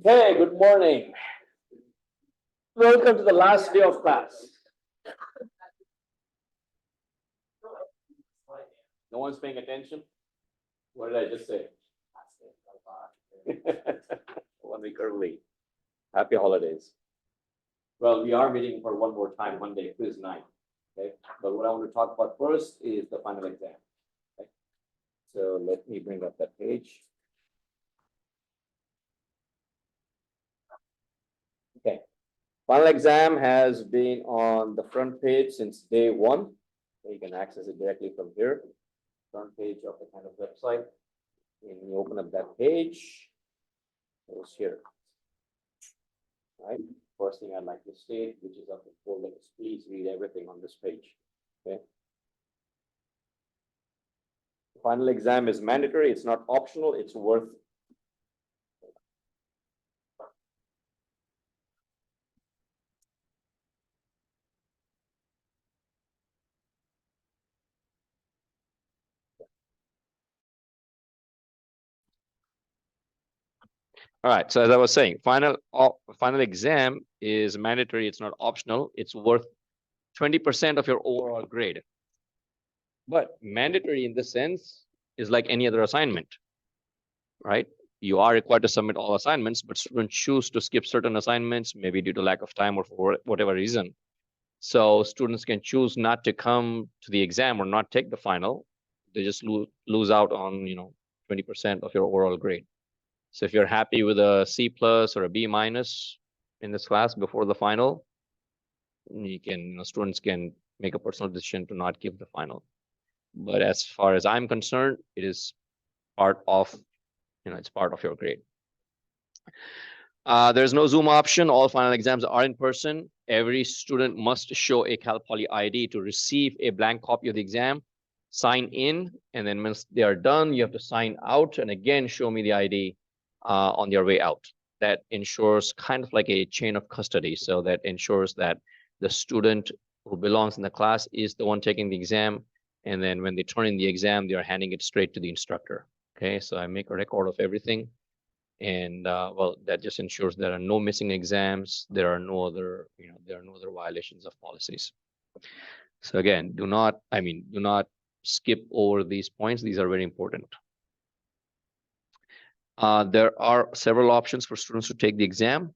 Hey, good morning. Welcome to the last day of class. No one's paying attention? What did I just say? 1 week early. Happy holidays. Well, we are meeting for one more time Monday, quiz night. Okay, but what I want to talk about first is the final exam. Okay? So let me bring up that page. Okay, final exam has been on the front page since day one. So you can access it directly from here. Front page of the kind of website. When you open up that page, it's here. Right. First thing I'd like to state, which is up to 4 minutes. Please read everything on this page. Okay. The final exam is mandatory. It's not optional. It's worth. All right. So as I was saying, final exam is mandatory. It's not optional. It's worth 20% of your overall grade. But mandatory in this sense is like any other assignment, right? You are required to submit all assignments, but students choose to skip certain assignments, maybe due to lack of time or for whatever reason. So students can choose not to come to the exam or not take the final. They just lose out on 20% of your overall grade. So if you're happy with a C+ or a B- in this class before the final, you can students can make a personal decision to not give the final. But as far as I'm concerned, it is part of it's part of your grade. There's no Zoom option. All final exams are in person. Every student must show a Cal Poly ID to receive a blank copy of the exam, sign in, and then once they are done, you have to sign out and again show me the ID on your way out. That ensures kind of like a chain of custody. So that ensures that the student who belongs in the class is the one taking the exam. And then when they turn in the exam, they are handing it straight to the instructor. Okay, so I make a record of everything. And well, that just ensures there are no missing exams. There are no other, there are no other violations of policies. So again, do not skip over these points. These are very important. There are several options for students to take the exam.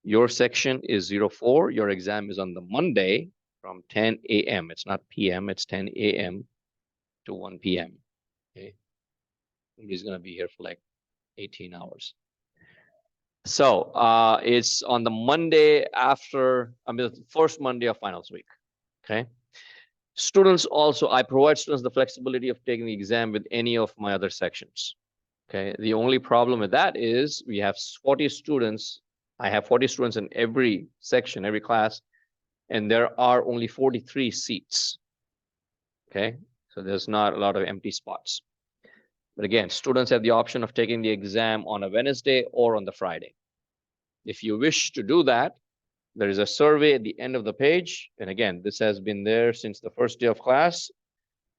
Your section is 04. Your exam is on the Monday from 10 a.m. It's not p.m. It's 10 a.m. to 1 p.m. Okay, he's gonna be here for like 18 hours. So it's on the Monday after, the first Monday of finals week. Okay. Students also, I provide students the flexibility of taking the exam with any of my other sections. Okay. The only problem with that is we have 40 students. I have 40 students in every section, every class, and there are only 43 seats. Okay. So there's not a lot of empty spots. But again, students have the option of taking the exam on a Wednesday or on the Friday. If you wish to do that, there is a survey at the end of the page. And again, this has been there since the first day of class.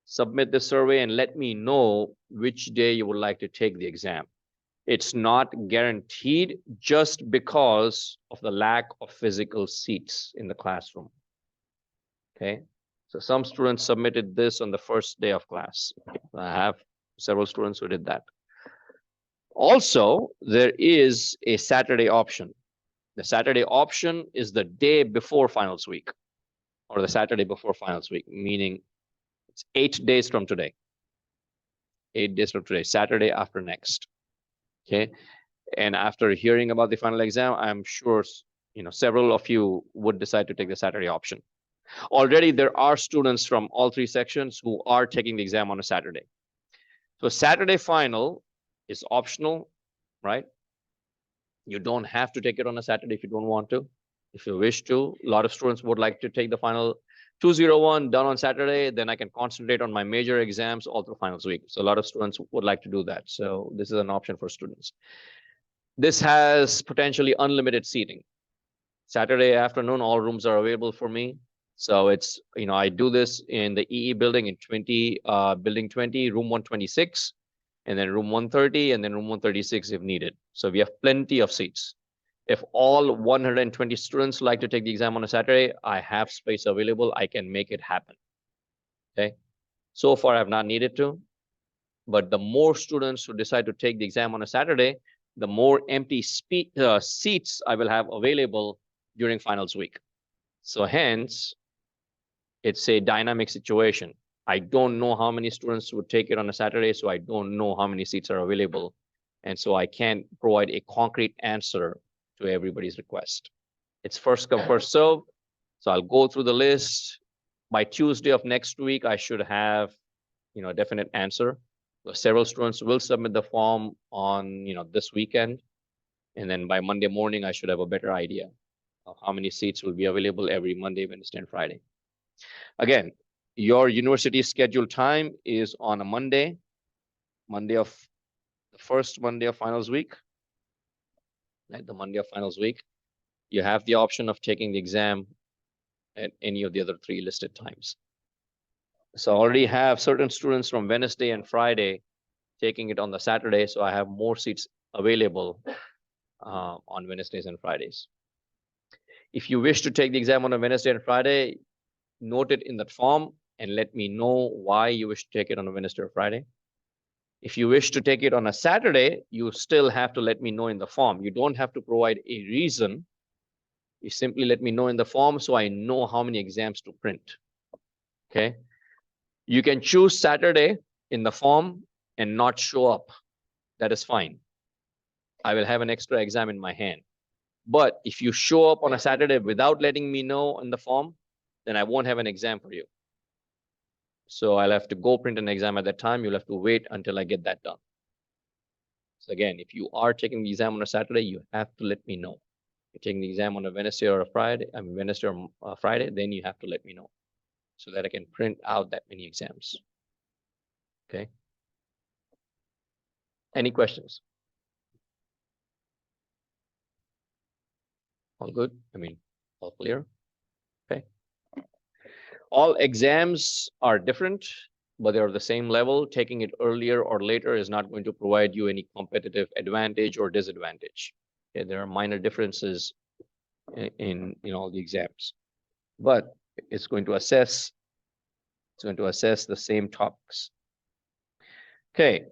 Submit the survey and let me know which day you would like to take the exam. It's not guaranteed just because of the lack of physical seats in the classroom. Okay, so some students submitted this on the first day of class. I have several students who did that. Also, there is a Saturday option. The Saturday option is the day before finals week, or the Saturday before finals week, meaning it's 8 days from today. 8 days from today, Saturday after next. Okay, and after hearing about the final exam, I'm sure several of you would decide to take the Saturday option. Already there are students from all three sections who are taking the exam on a Saturday. So Saturday final is optional, right? You don't have to take it on a Saturday if you don't want to. If you wish to, a lot of students would like to take the final 201 done on Saturday, then I can concentrate on my major exams all through finals week. So a lot of students would like to do that. So this is an option for students. This has potentially unlimited seating. Saturday afternoon, all rooms are available for me. So it's, I do this in the EE building in building 20, room 126. and then room 130, and then room 136 if needed. So we have plenty of seats. If all 120 students like to take the exam on a Saturday, I have space available. I can make it happen. Okay. So far, I've not needed to, but the more students who decide to take the exam on a Saturday, the more empty seats I will have available during finals week. So hence, it's a dynamic situation. I don't know how many students would take it on a Saturday, so I don't know how many seats are available. And so I can't provide a concrete answer to everybody's request. It's first come, first serve. So I'll go through the list. By Tuesday of next week, I should have, a definite answer. Several students will submit the form on, this weekend. And then by Monday morning, I should have a better idea of how many seats will be available every Monday, Wednesday, and Friday. Again, your university scheduled time is on a Monday, the first Monday of finals week, like the Monday of finals week. You have the option of taking the exam at any of the other 3 listed times. So I already have certain students from Wednesday and Friday taking it on the Saturday, so I have more seats available on Wednesdays and Fridays. If you wish to take the exam on a Wednesday and Friday, note it in that form and let me know why you wish to take it on a Wednesday or Friday. If you wish to take it on a Saturday, you still have to let me know in the form. You don't have to provide a reason. You simply let me know in the form so I know how many exams to print. Okay. You can choose Saturday in the form and not show up. That is fine. I will have an extra exam in my hand. But if you show up on a Saturday without letting me know in the form, then I won't have an exam for you. So I'll have to go print an exam at that time. You'll have to wait until I get that done. So again, if you are taking the exam on a Saturday, you have to let me know. If you're taking the exam on a Wednesday or a Friday, Wednesday or Friday, then you have to let me know so that I can print out that many exams. Okay. Any questions? All good? All clear? Okay. All exams are different, but they're the same level. Taking it earlier or later is not going to provide you any competitive advantage or disadvantage. Okay, there are minor differences in all the exams, but it's going to assess the same topics. Okay,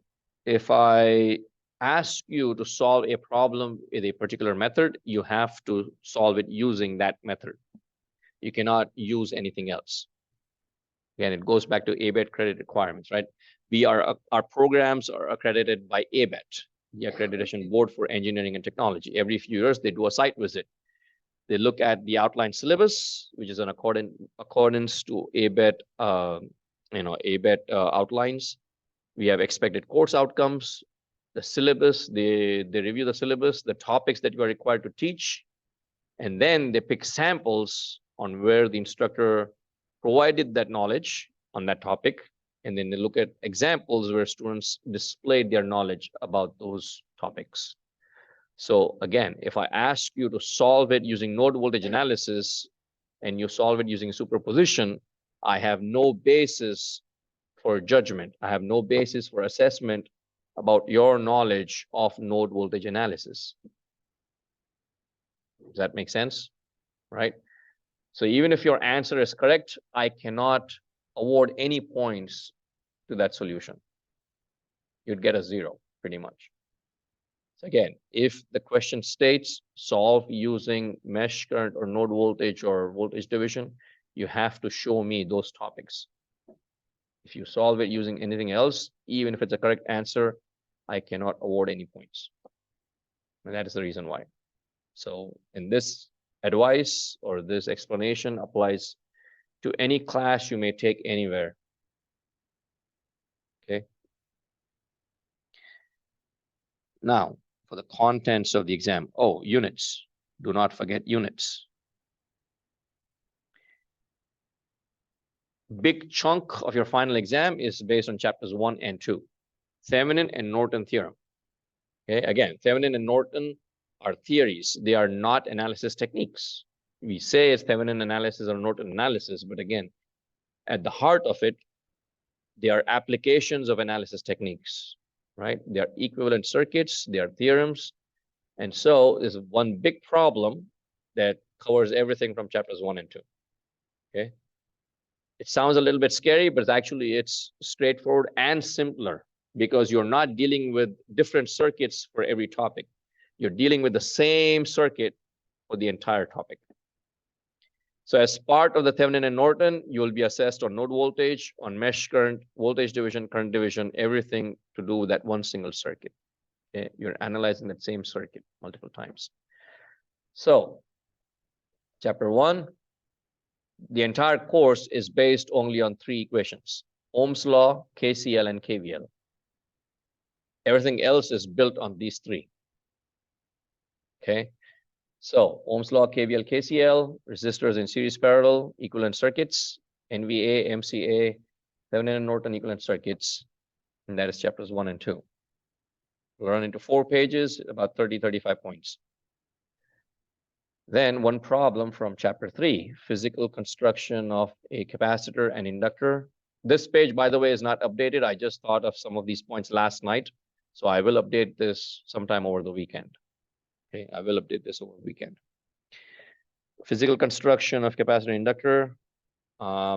if I ask you to solve a problem with a particular method, you have to solve it using that method. You cannot use anything else. Again, it goes back to ABET credit requirements, right? Our programs are accredited by ABET, the Accreditation Board for Engineering and Technology. Every few years, they do a site visit. They look at the outline syllabus, which is in accordance to ABET, ABET outlines. We have expected course outcomes, the syllabus. They review the syllabus, the topics that you are required to teach, and then they pick samples on where the instructor provided that knowledge on that topic, and then they look at examples where students displayed their knowledge about those topics. So again, if I ask you to solve it using node voltage analysis and you solve it using superposition, I have no basis for judgment. I have no basis for assessment about your knowledge of node voltage analysis. Does that make sense? Right? So even if your answer is correct, I cannot award any points to that solution. You'd get a 0 pretty much. So again, if the question states solve using mesh current or node voltage or voltage division, you have to show me those topics. If you solve it using anything else, even if it's a correct answer, I cannot award any points. And that is the reason why. So in this advice or this explanation applies to any class you may take anywhere. Okay. Now, for the contents of the exam. Oh, units. Do not forget units. Big chunk of your final exam is based on chapters 1 and 2. Thevenin and Norton theorem. Okay, again, Thevenin and Norton are theories. They are not analysis techniques. We say it's Thevenin analysis or Norton analysis, but again, at the heart of it, they are applications of analysis techniques. right? They are equivalent circuits, they are theorems. And so there's one big problem that covers everything from chapters 1 and 2. Okay. It sounds a little bit scary, but it's straightforward and simpler because you're not dealing with different circuits for every topic. You're dealing with the same circuit for the entire topic. So as part of the Thevenin and Norton, you will be assessed on node voltage, on mesh current, voltage division, current division, everything to do with that one single circuit. Okay? You're analyzing that same circuit multiple times. So chapter 1, the entire course is based only on 3 equations: Ohm's law, KCL, and KVL. Everything else is built on these 3. Okay. So Ohm's law, KVL, KCL, resistors in series parallel, equivalent circuits, NVA, MCA, Thevenin and Norton equivalent circuits, and that is chapters 1 and 2. We'll run into 4 pages, about 30, 35 points. Then one problem from chapter 3, physical construction of a capacitor and inductor. This page, by the way, is not updated. I just thought of some of these points last night, so I will update this sometime over the weekend. Okay, I will update this over the weekend. Physical construction of capacitor inductor,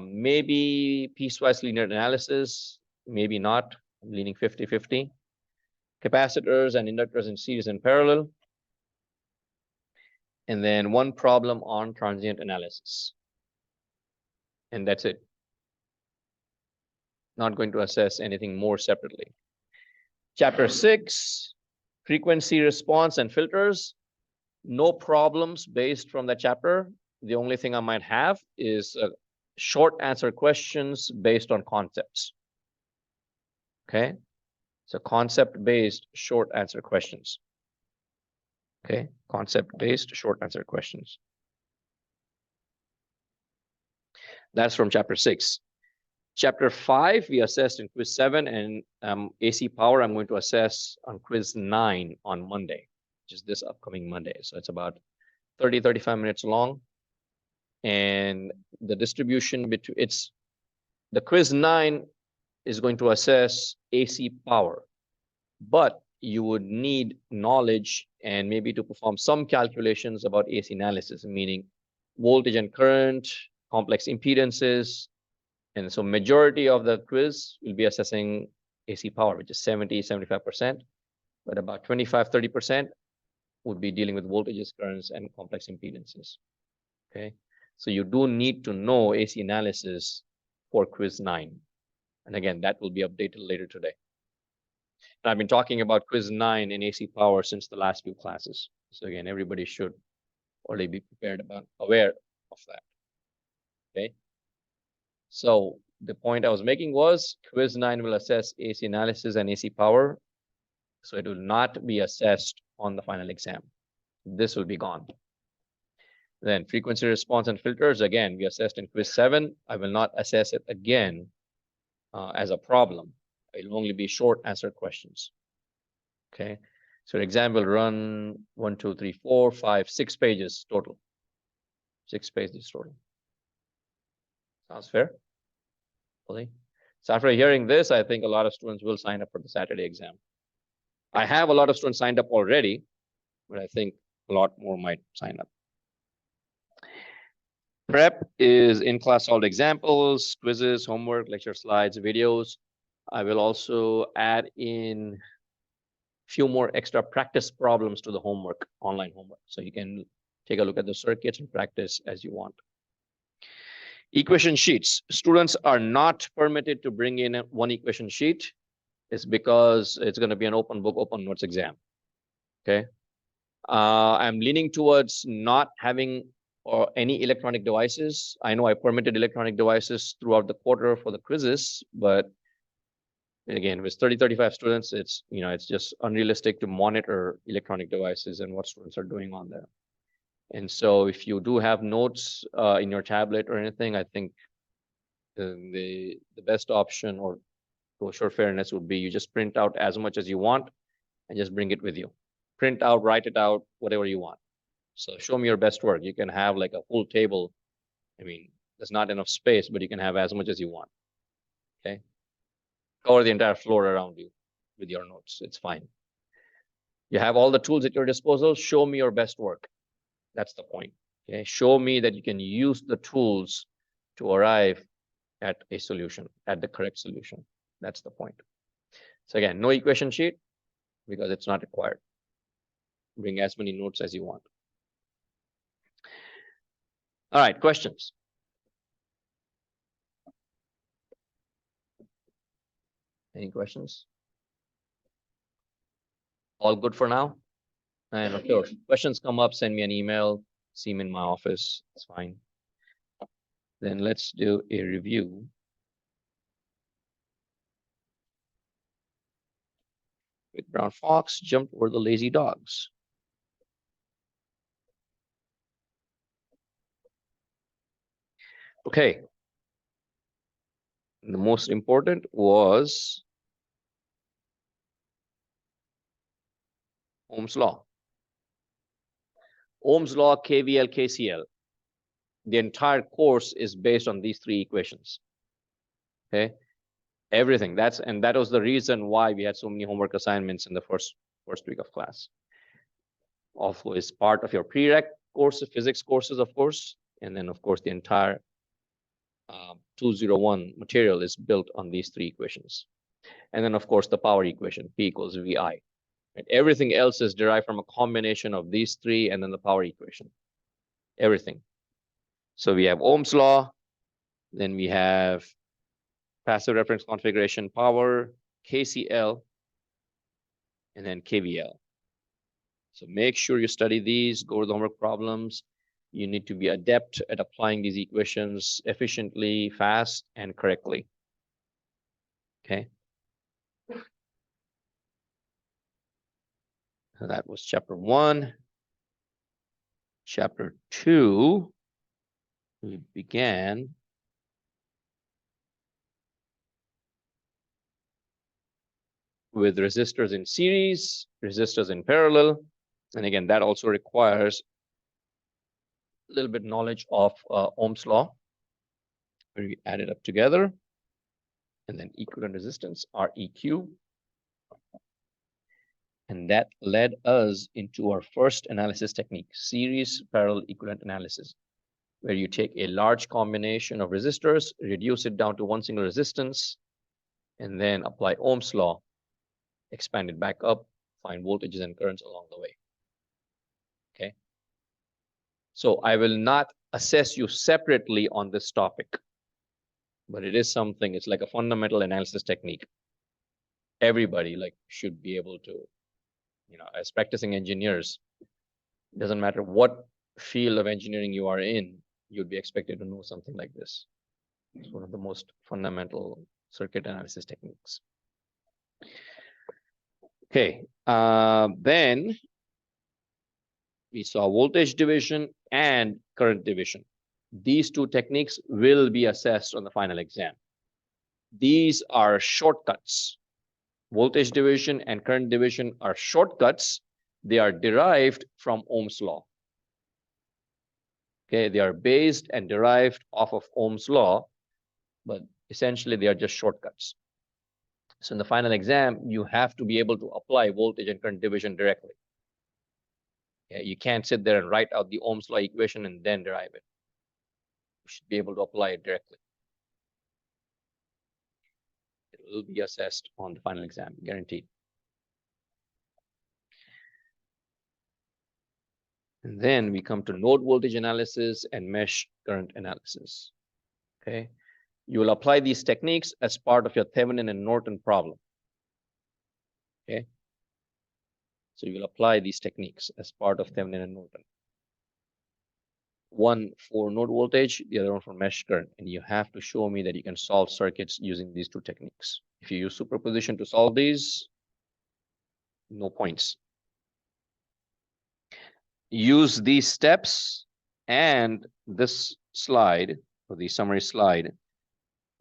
maybe piecewise linear analysis, maybe not. I'm leaning 50-50. Capacitors and inductors in series and parallel. And then one problem on transient analysis. And that's it. Not going to assess anything more separately. Chapter 6, frequency response and filters. No problems based from that chapter. The only thing I might have is short answer questions based on concepts. Okay, so concept-based short answer questions. Okay, concept-based short answer questions. That's from chapter 6. Chapter 5, we assessed in quiz 7, and AC power I'm going to assess on quiz 9 on Monday, which is this upcoming Monday. So it's about 30, 35 minutes long. And the distribution between the quiz 9 is going to assess AC power, but you would need knowledge and maybe to perform some calculations about AC analysis, meaning voltage and current, complex impedances. And so majority of the quiz will be assessing AC power, which is 70, 75%, but about 25, 30% would be dealing with voltages, currents, and complex impedances. Okay, so you do need to know AC analysis for quiz 9. And again, that will be updated later today. And I've been talking about quiz 9 in AC power since the last few classes. So again, everybody should already be aware of that. Okay. So the point I was making was quiz 9 will assess AC analysis and AC power. So it will not be assessed on the final exam. This will be gone. Then frequency response and filters, again, we assessed in quiz 7. I will not assess it again as a problem. It will only be short answer questions. Okay. So the exam will run 1, 2, 3, 4, 5, 6 pages total. 6 pages total. Sounds fair? Really? So after hearing this, I think a lot of students will sign up for the Saturday exam. I have a lot of students signed up already, but I think a lot more might sign up. Prep is in-class solved examples, quizzes, homework, lecture slides, videos. I will also add in a few more extra practice problems to the homework, online homework. So you can take a look at the circuits and practice as you want. Equation sheets. Students are not permitted to bring in one equation sheet. It's because it's going to be an open book, open notes exam. Okay. I'm leaning towards not having any electronic devices. I know I permitted electronic devices throughout the quarter for the quizzes, but again, with 30, 35 students, it's just unrealistic to monitor electronic devices and what students are doing on there. And so if you do have notes in your tablet or anything, I think the best option, or to assure fairness, would be you just print out as much as you want and just bring it with you. Print out, write it out, whatever you want. So show me your best work. You can have like a full table. I mean, there's not enough space, but you can have as much as you want. Okay. Cover the entire floor around you. with your notes. It's fine. You have all the tools at your disposal. Show me your best work. That's the point. Okay, show me that you can use the tools to arrive at a solution, at the correct solution. That's the point. So again, no equation sheet because it's not required. Bring as many notes as you want. All right, questions? Any questions? All good for now? And of course, questions come up, send me an email, see me in my office, it's fine. Then let's do a review. With brown fox jumped over the lazy dogs. Okay. The most important was Ohm's law. Ohm's law, KVL, KCL. The entire course is based on these three equations. Okay. Everything. That was the reason why we had so many homework assignments in the first week of class. Also is part of your prereq course, physics courses, of course. And then, of course, the entire 201 material is built on these three equations. And then, of course, the power equation, P equals VI. And everything else is derived from a combination of these three and then the power equation. Everything. So we have Ohm's law, then we have passive reference configuration power, KCL, and then KVL. So make sure you study these, go to the homework problems. You need to be adept at applying these equations efficiently, fast, and correctly. Okay. So that was chapter 1. Chapter 2, we began with resistors in series, resistors in parallel. And again, that also requires a little bit knowledge of Ohm's law, where we add it up together. And then equivalent resistance, REQ. And that led us into our first analysis technique, series parallel equivalent analysis, where you take a large combination of resistors, reduce it down to one single resistance, and then apply Ohm's law, expand it back up, find voltages and currents along the way. Okay. So I will not assess you separately on this topic, but it is something, it's like a fundamental analysis technique. Everybody should be able to, as practicing engineers, it doesn't matter what field of engineering you are in, you'd be expected to know something like this. It's one of the most fundamental circuit analysis techniques. Okay, then we saw voltage division and current division. These two techniques will be assessed on the final exam. These are shortcuts. Voltage division and current division are shortcuts. They are derived from Ohm's law. Okay, they are based and derived off of Ohm's law, but essentially they are just shortcuts. So in the final exam, you have to be able to apply voltage and current division directly. Okay, you can't sit there and write out the Ohm's law equation and then derive it. You should be able to apply it directly. It will be assessed on the final exam, guaranteed. And then we come to node voltage analysis and mesh current analysis. Okay, you will apply these techniques as part of your Thevenin and Norton problem. Okay, so you will apply these techniques as part of Thevenin and Norton. One for node voltage, the other one for mesh current, and you have to show me that you can solve circuits using these two techniques. If you use superposition to solve these, no points. Use these steps and this slide, or the summary slide,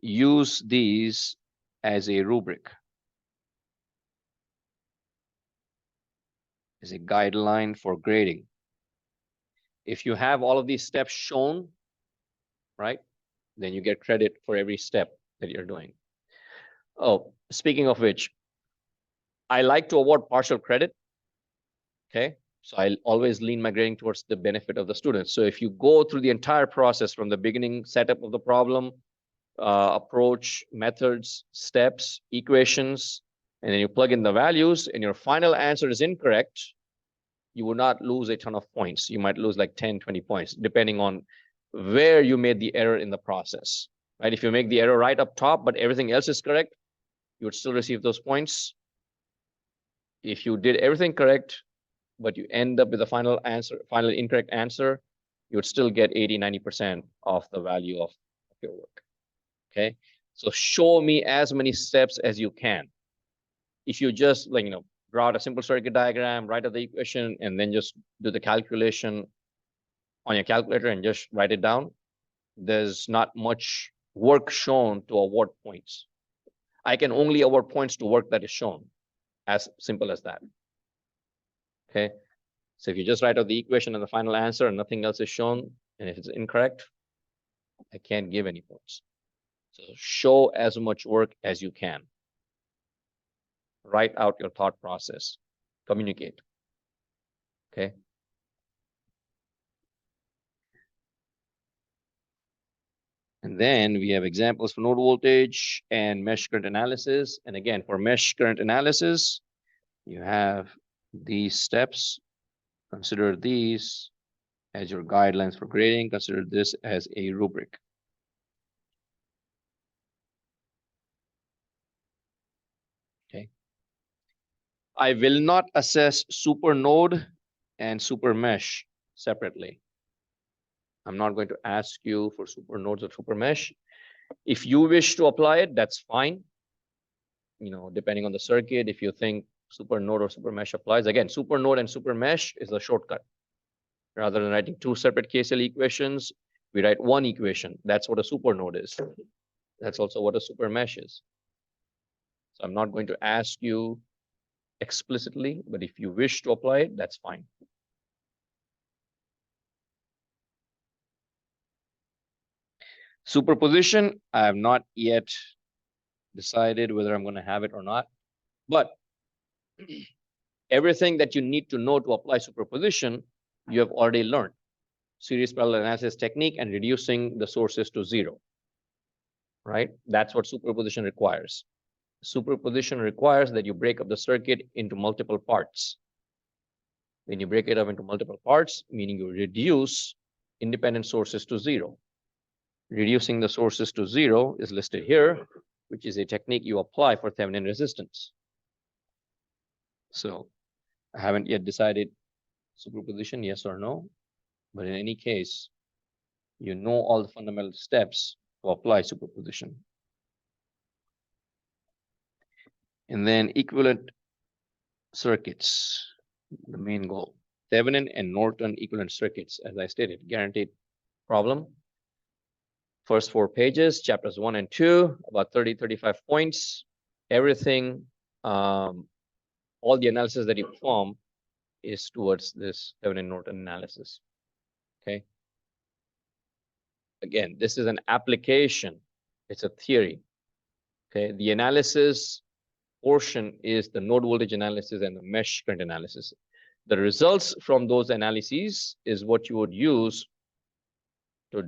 use these as a rubric, as a guideline for grading. If you have all of these steps shown, right, then you get credit for every step that you're doing. Oh, speaking of which, I like to award partial credit. Okay. So I'll always lean my grading towards the benefit of the student. So if you go through the entire process from the beginning setup of the problem, approach, methods, steps, equations, and then you plug in the values and your final answer is incorrect, you will not lose a ton of points. You might lose like 10, 20 points, depending on where you made the error in the process, right? If you make the error right up top, but everything else is correct, you would still receive those points. If you did everything correct, but you end up with a final incorrect answer, you would still get 80, 90% of the value of your work. Okay. So show me as many steps as you can. If you just draw out a simple circuit diagram, write out the equation, and then just do the calculation on your calculator and just write it down, there's not much work shown to award points. I can only award points to work that is shown, as simple as that. Okay. So if you just write out the equation and the final answer and nothing else is shown, and if it's incorrect, I can't give any points. So show as much work as you can. Write out your thought process. Communicate. Okay. And then we have examples for node voltage and mesh current analysis. And again, for mesh current analysis, you have these steps. Consider these as your guidelines for grading. Consider this as a rubric. Okay. I will not assess super node and super mesh separately. I'm not going to ask you for super nodes or super mesh. If you wish to apply it, that's fine. Depending on the circuit, if you think super node or super mesh applies, again, super node and super mesh is a shortcut. Rather than writing two separate KCL equations, we write one equation. That's what a super node is. That's also what a super mesh is. So I'm not going to ask you explicitly, but if you wish to apply it, that's fine. Superposition, I have not yet decided whether I'm going to have it or not, but everything that you need to know to apply superposition, you have already learned. Series parallel analysis technique and reducing the sources to zero, right? That's what superposition requires. Superposition requires that you break up the circuit into multiple parts. When you break it up into multiple parts, meaning you reduce independent sources to zero. Reducing the sources to zero is listed here, which is a technique you apply for Thevenin resistance. So I haven't yet decided superposition, yes or no, but in any case, you know all the fundamental steps to apply superposition. And then equivalent circuits, the main goal. Thevenin and Norton equivalent circuits, as I stated, guaranteed problem. First 4 pages, chapters 1 and 2, about 30, 35 points. Everything, all the analysis that you perform is towards this Thevenin-Norton analysis. Okay. Again, this is an application. It's a theory. Okay. The analysis portion is the node voltage analysis and the mesh current analysis. The results from those analyses is what you would use to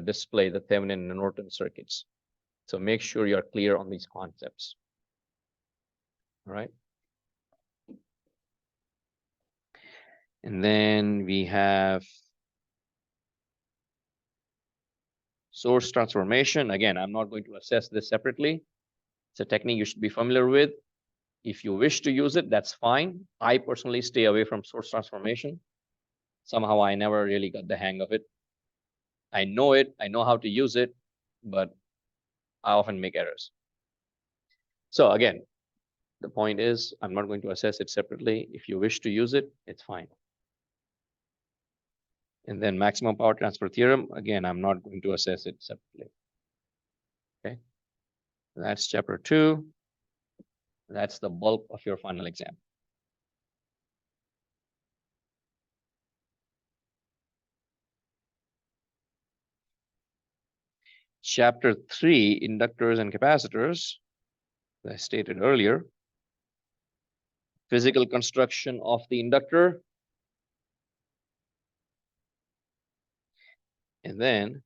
display the Thevenin and Norton circuits. So make sure you're clear on these concepts. All right. And then we have source transformation. Again, I'm not going to assess this separately. It's a technique you should be familiar with. If you wish to use it, that's fine. I personally stay away from source transformation. Somehow I never really got the hang of it. I know it, I know how to use it, but I often make errors. So again, the point is, I'm not going to assess it separately. If you wish to use it, it's fine. And then maximum power transfer theorem, again, I'm not going to assess it separately. Okay, that's chapter 2. That's the bulk of your final exam. Chapter 3, inductors and capacitors, as I stated earlier. physical construction of the inductor, and then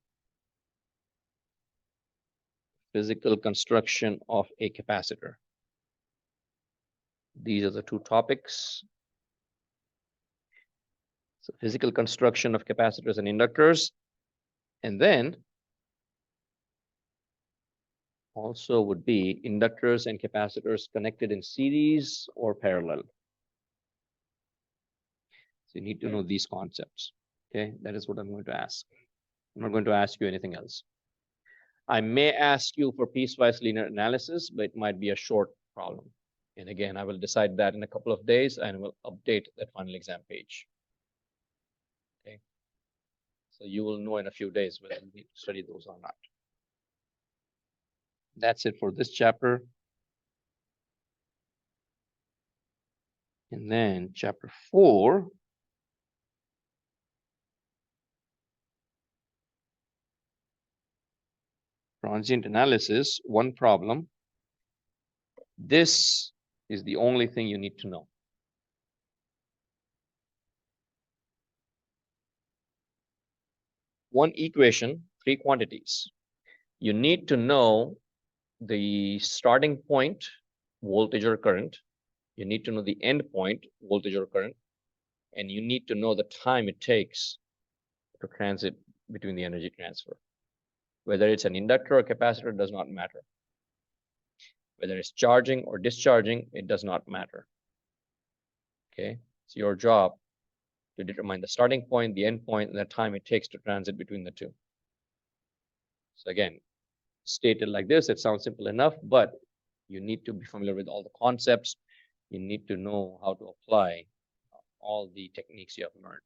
physical construction of a capacitor. These are the two topics. So physical construction of capacitors and inductors, and then also would be inductors and capacitors connected in series or parallel. So you need to know these concepts. Okay, that is what I'm going to ask. I'm not going to ask you anything else. I may ask you for piecewise linear analysis, but it might be a short problem. And again, I will decide that in a couple of days and will update that final exam page. Okay. So you will know in a few days whether you need to study those or not. That's it for this chapter. And then chapter 4. Transient analysis, one problem. This is the only thing you need to know. One equation, three quantities. You need to know the starting point, voltage or current. You need to know the end point, voltage or current. And you need to know the time it takes to transit between the energy transfer. Whether it's an inductor or capacitor does not matter. Whether it's charging or discharging, it does not matter. Okay, it's your job to determine the starting point, the end point, and the time it takes to transit between the two. So again, stated like this, it sounds simple enough, but you need to be familiar with all the concepts. You need to know how to apply all the techniques you have learned.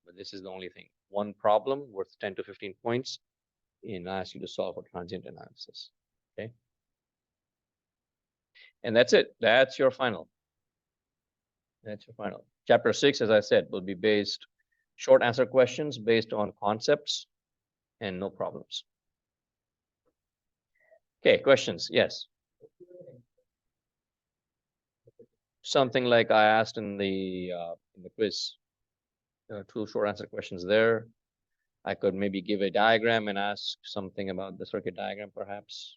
But this is the only thing. One problem worth 10 to 15 points, and I ask you to solve for transient analysis. Okay. And that's it. That's your final. That's your final. Chapter 6, as I said, will be based short answer questions based on concepts and no problems. Okay, questions? Yes. Something like I asked in the quiz. There are two short answer questions there. I could maybe give a diagram and ask something about the circuit diagram, perhaps.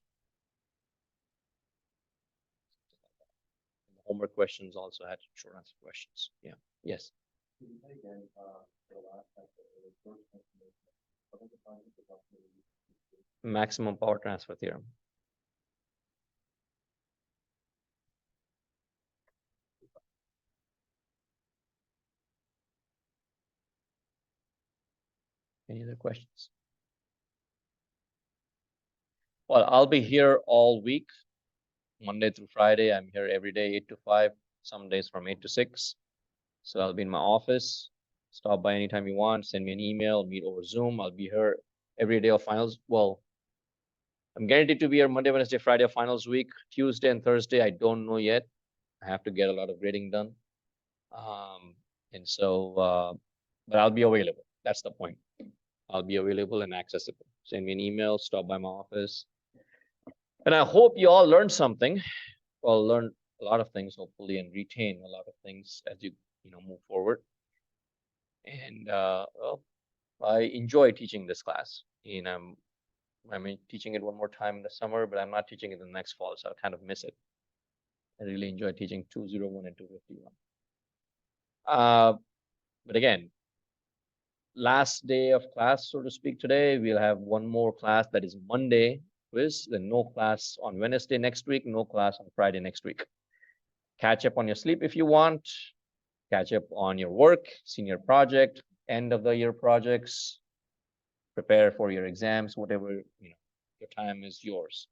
The homework questions also had short answer questions. Yeah. Yes. Maximum power transfer theorem. Any other questions? Well, I'll be here all week, Monday through Friday. I'm here every day, 8 to 5, some days from 8 to 6. So I'll be in my office. Stop by anytime you want, send me an email, meet over Zoom. I'll be here every day of finals. Well, I'm guaranteed to be here Monday, Wednesday, Friday of finals week. Tuesday and Thursday, I don't know yet. I have to get a lot of grading done. And so, but I'll be available. That's the point. I'll be available and accessible. Send me an email, stop by my office. And I hope you all learned something. Well, learn a lot of things, hopefully, and retain a lot of things as you move forward. And well, I enjoy teaching this class. And I'm teaching it one more time in the summer, but I'm not teaching it in the next fall, so I kind of miss it. I really enjoy teaching 201 and 251. But again, last day of class, so to speak, today, we'll have one more class that is Monday quiz, then no class on Wednesday next week, no class on Friday next week. Catch up on your sleep if you want, catch up on your work, senior project, end of the year projects, prepare for your exams, whatever, your time is yours.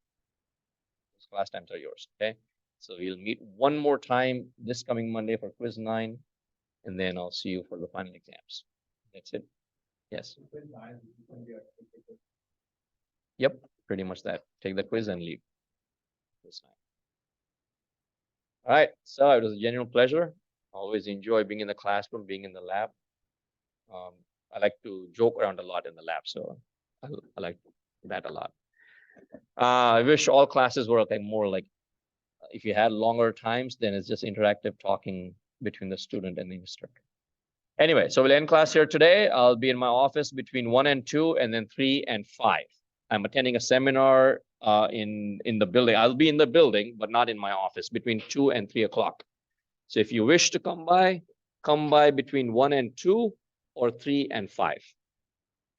Those class times are yours, okay? So we'll meet one more time this coming Monday for quiz 9, and then I'll see you for the final exams. That's it. Yes. Yep, pretty much that. Take the quiz and leave. All right, so it was a genuine pleasure. Always enjoy being in the classroom, being in the lab. I like to joke around a lot in the lab, so I like that a lot. I wish all classes were more like If you had longer times, then it's just interactive talking between the student and the instructor. Anyway, so we'll end class here today. I'll be in my office between 1 and 2, and then 3 and 5. I'm attending a seminar in the building. I'll be in the building, but not in my office between 2 and 3 o'clock. So if you wish to come by between 1 and 2 or 3 and 5.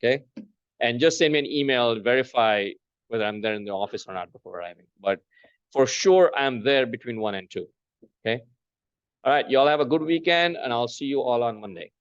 Okay. And just send me an email, verify whether I'm there in the office or not before arriving. But for sure, I'm there between 1 and 2. Okay. All right. Y'all have a good weekend, and I'll see you all on Monday.